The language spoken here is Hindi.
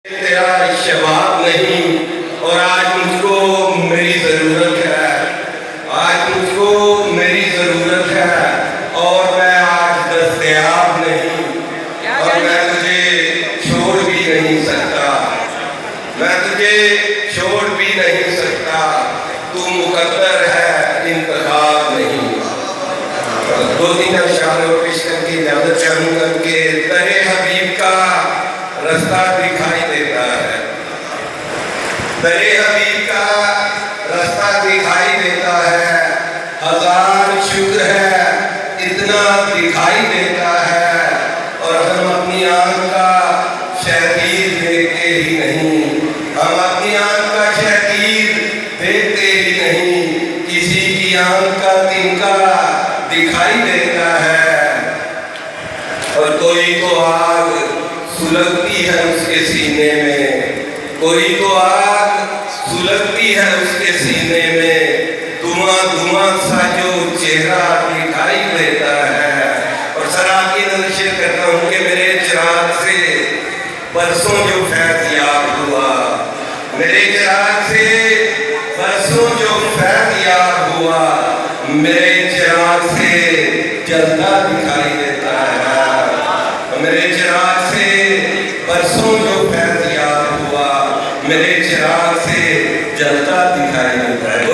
तेरा शबाब नहीं और आज मुझको मेरी ज़रूरत है, आज मुझको मेरी ज़रूरत है और मैं आज दस्तयाब नहीं और मैं तुझे छोड़ भी नहीं सकता, मैं तुझे छोड़ भी नहीं सकता, तू मुकद्दर है इंतखाब नहीं। दो तीन अशार और पेश करके इजाज़त चाहूँगा कि दरे हबीब का रास्ता दिखाई देता है, दरे हबीब का रास्ता दिखाई देता है, हजार शुक्र है इतना दिखाई देता है और हम अपनी आँख का शहरीर देखते ही नहीं, हम अपनी आँख का शहरीर देखते ही नहीं, किसी की आँख का तिनका दिखाई देता है और कोई तो आग सुलगती है उसके सीने में, कोई तो आग सुलगती है उसके सीने में, धुआं धुआं सा जो चेहरा दिखाई देता है। और सराकी नज़र करता हूँ कि मेरे चिराग से बरसों जो फैज़ याब हुआ, मेरे चिराग से बरसों जो फैज़ याब हुआ, मेरे चिराग से जलता दिखाई देता है, मेरे चिराग से बरसों जो फैज़ याब हुआ, मेरे चिराग से जलता दिखाई देता है।